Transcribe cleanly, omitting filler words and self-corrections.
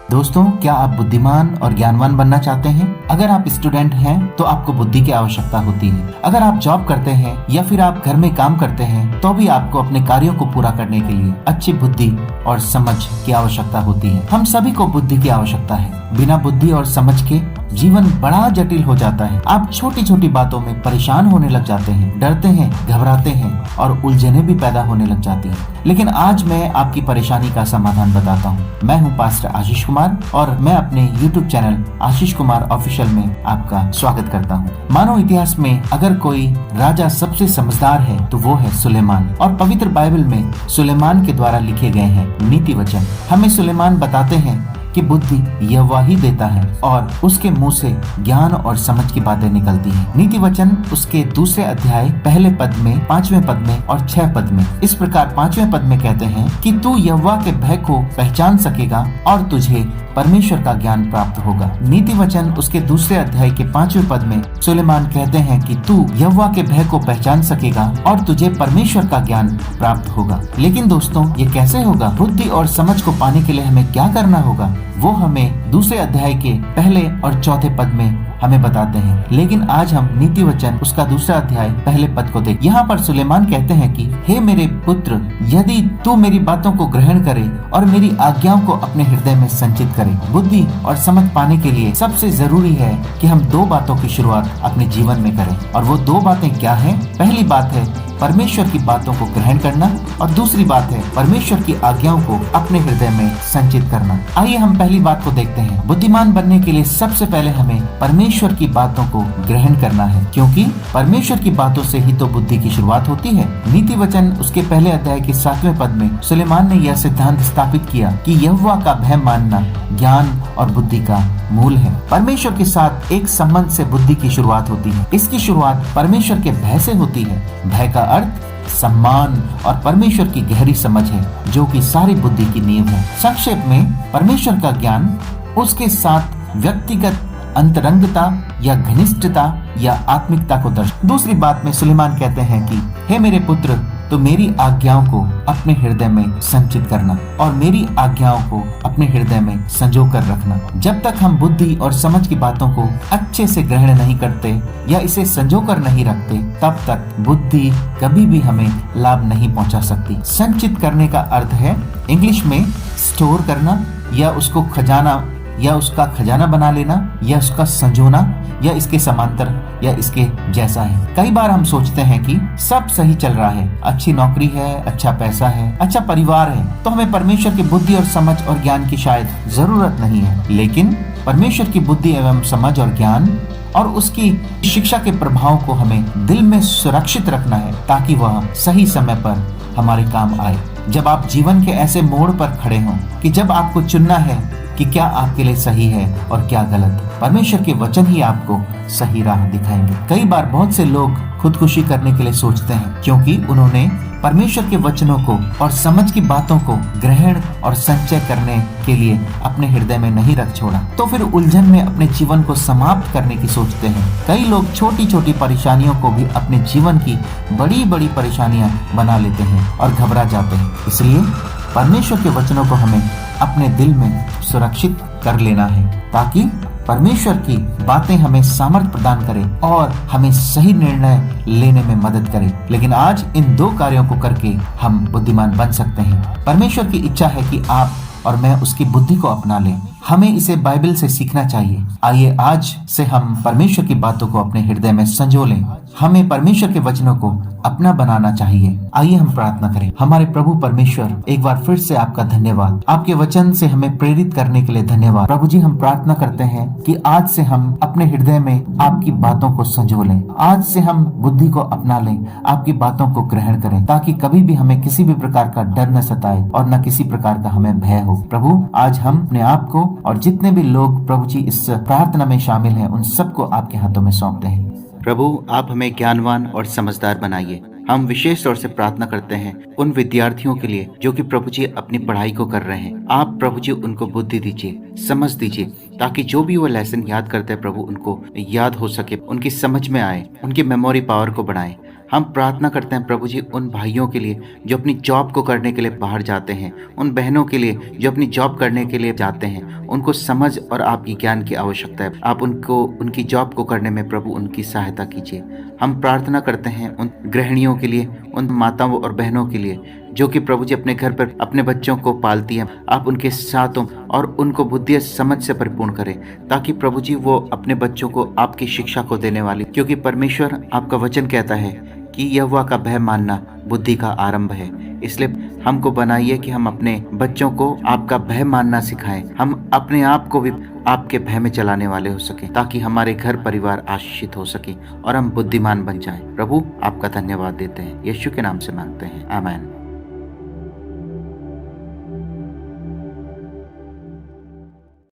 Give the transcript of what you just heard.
दोस्तों, क्या आप बुद्धिमान और ज्ञानवान बनना चाहते हैं? अगर आप स्टूडेंट हैं तो आपको बुद्धि की आवश्यकता होती है। अगर आप जॉब करते हैं या फिर आप घर में काम करते हैं तो भी आपको अपने कार्यों को पूरा करने के लिए अच्छी बुद्धि और समझ की आवश्यकता होती है। हम सभी को बुद्धि की आवश्यकता है। बिना बुद्धि और समझ के जीवन बड़ा जटिल हो जाता है। आप छोटी छोटी बातों में परेशान होने लग जाते हैं, डरते हैं, घबराते हैं और उलझने भी पैदा होने लग जाती हैं। लेकिन आज मैं आपकी परेशानी का समाधान बताता हूँ। मैं हूँ पास्टर आशीष कुमार और मैं अपने YouTube channel Ashish Kumar official में आपका स्वागत करता हूँ। मानव इतिहास में अगर कोई राजा सबसे समझदार है तो वो है सुलेमान, और पवित्र बाइबल में सुलेमान के द्वारा लिखे गए हैं नीति वचन हमें सुलेमान बताते हैं कि बुद्धि यहोवा ही देता है और उसके मुंह से ज्ञान और समझ की बातें निकलती हैं। नीति वचन उसके दूसरे अध्याय पहले पद में, 5वें पद में और 6 पद में इस प्रकार 5वें पद में कहते हैं कि तू यहोवा के भय को पहचान सकेगा और तुझे परमेश्वर का ज्ञान प्राप्त होगा। नीति वचन उसके दूसरे अध्याय के 5वें पद में सुलेमान कहते हैं कि तू यहोवा के भय को पहचान सकेगा और तुझे परमेश्वर का ज्ञान प्राप्त होगा। लेकिन दोस्तों, ये कैसे होगा? बुद्धि और समझ को पाने के लिए हमें क्या करना होगा वो हमें दूसरे अध्याय के पहले और चौथे पद में हमें बताते हैं। लेकिन आज हम नीति वचन उसका दूसरा अध्याय पहले पद को देख। यहाँ पर सुलेमान कहते हैं कि हे मेरे पुत्र, यदि तू मेरी बातों को ग्रहण करे और मेरी आज्ञाओं को अपने हृदय में संचित करे। बुद्धि और समझ पाने के लिए सबसे जरूरी है कि हम 2 बातों की शुरुआत अपने जीवन में करें। और वो 2 बातें क्या हैं? पहली बात है परमेश्वर की बातों को ग्रहण करना और दूसरी बात है परमेश्वर की आज्ञाओं को अपने हृदय में संचित करना। आइए हम पहली बात को देखते हैं। बुद्धिमान बनने के लिए सबसे पहले हमें परमेश्वर की बातों को ग्रहण करना है, क्योंकि परमेश्वर की बातों से ही तो बुद्धि की शुरुआत होती है। नीति वचन उसके पहले अध्याय के 7वें पद में सुलेमान ने यह सिद्धांत स्थापित किया कि यहोवा का भय मानना ज्ञान और बुद्धि का मूल है। परमेश्वर के साथ एक संबंध से बुद्धि की शुरुआत होती है। इसकी शुरुआत परमेश्वर के भय से होती है। भय का अर्थ सम्मान और परमेश्वर की गहरी समझ है, जो कि सारी बुद्धि की नींव है। संक्षेप में, परमेश्वर का ज्ञान, उसके साथ व्यक्तिगत अंतरंगता या घनिष्ठता या आत्मिकता को दर्शाता। दूसरी बात में सुलेमान कहते हैं कि हे मेरे पुत्र, तो मेरी आज्ञाओं को अपने हृदय में संचित करना और मेरी आज्ञाओं को अपने हृदय में संजो कर रखना। जब तक हम बुद्धि और समझ की बातों को अच्छे से ग्रहण नहीं करते या इसे संजो कर नहीं रखते, तब तक बुद्धि कभी भी हमें लाभ नहीं पहुंचा सकती। संचित करने का अर्थ है इंग्लिश में स्टोर करना या उसको खजाना या उसका खजाना बना लेना या उसका संजोना या इसके समांतर या इसके जैसा है। कई बार हम सोचते हैं कि सब सही चल रहा है, अच्छी नौकरी है, अच्छा पैसा है, अच्छा परिवार है, तो हमें परमेश्वर की बुद्धि और समझ और ज्ञान की शायद जरूरत नहीं है। लेकिन परमेश्वर की बुद्धि एवं समझ और ज्ञान और उसकी शिक्षा के प्रभाव को हमें दिल में सुरक्षित रखना है, ताकि वह सही समय पर हमारे काम आए। जब आप जीवन के ऐसे मोड़ पर खड़े हों कि जब आपको चुनना है कि क्या आपके लिए सही है और क्या गलत, परमेश्वर के वचन ही आपको सही राह दिखाएंगे। कई बार बहुत से लोग खुदकुशी करने के लिए सोचते हैं, क्योंकि उन्होंने परमेश्वर के वचनों को और समझ की बातों को ग्रहण और संचय करने के लिए अपने हृदय में नहीं रख छोड़ा, तो फिर उलझन में अपने जीवन को समाप्त करने की सोचते हैं। कई लोग छोटी छोटी परेशानियों को भी अपने जीवन की बड़ी बड़ी परेशानियां बना लेते हैं और घबरा जाते हैं। इसलिए परमेश्वर के वचनों को हमें अपने दिल में सुरक्षित कर लेना है, ताकि परमेश्वर की बातें हमें सामर्थ प्रदान करें और हमें सही निर्णय लेने में मदद करें। लेकिन आज इन 2 कार्यों को करके हम बुद्धिमान बन सकते हैं। परमेश्वर की इच्छा है कि आप और मैं उसकी बुद्धि को अपना लें। हमें इसे बाइबल से सीखना चाहिए। आइए आज से हम परमेश्वर की बातों को अपने हृदय में संजो लें। हमें परमेश्वर के वचनों को अपना बनाना चाहिए। आइए हम प्रार्थना करें। हमारे प्रभु परमेश्वर, एक बार फिर से आपका धन्यवाद। आपके वचन से हमें प्रेरित करने के लिए धन्यवाद। प्रभु जी, हम प्रार्थना करते हैं कि आज से हम अपने हृदय में आपकी बातों को संजो लें। आज से हम बुद्धि को अपना लें, आपकी बातों को ग्रहण करें, ताकि कभी भी हमें किसी भी प्रकार का डर न सताए और न किसी प्रकार का हमें भय हो। प्रभु, आज हम अपने आप को और जितने भी लोग प्रभु जी इस प्रार्थना में शामिल हैं, उन सबको आपके हाथों में सौंपते हैं। प्रभु, आप हमें ज्ञानवान और समझदार बनाइए। हम विशेष तौर से प्रार्थना करते हैं उन विद्यार्थियों के लिए जो कि प्रभु जी अपनी पढ़ाई को कर रहे हैं। आप प्रभु जी उनको बुद्धि दीजिए, समझ दीजिए, ताकि जो भी वो लेसन याद करते हैं प्रभु, उनको याद हो सके, उनकी समझ में आए, उनकी मेमोरी पावर को बढ़ाएं। हम प्रार्थना करते हैं प्रभु जी उन भाइयों के लिए जो अपनी जॉब को करने के लिए बाहर जाते हैं, उन बहनों के लिए जो अपनी जॉब करने के लिए जाते हैं। उनको समझ और आपकी ज्ञान की आवश्यकता है। आप उनको उनकी जॉब को करने में प्रभु उनकी सहायता कीजिए। हम प्रार्थना करते हैं उन गृहिणियों के लिए, उन माताओं और बहनों के लिए जो कि प्रभु जी अपने घर पर अपने बच्चों को पालती हैं। आप उनके साथ हो और उनको बुद्धि समझ से परिपूर्ण करें, ताकि प्रभु जी वो अपने बच्चों को आपकी शिक्षा को देने वाली, क्योंकि परमेश्वर आपका वचन कहता है कि यहोवा का भय मानना बुद्धि का आरंभ है। इसलिए हमको बनाइए कि हम अपने बच्चों को आपका भय मानना सिखाएं, हम अपने आप को भी आपके भय में चलाने वाले हो सके, ताकि हमारे घर परिवार आशीषित हो सके और हम बुद्धिमान बन जाएं। प्रभु आपका धन्यवाद देते हैं, यीशु के नाम से मांगते हैं, आमीन।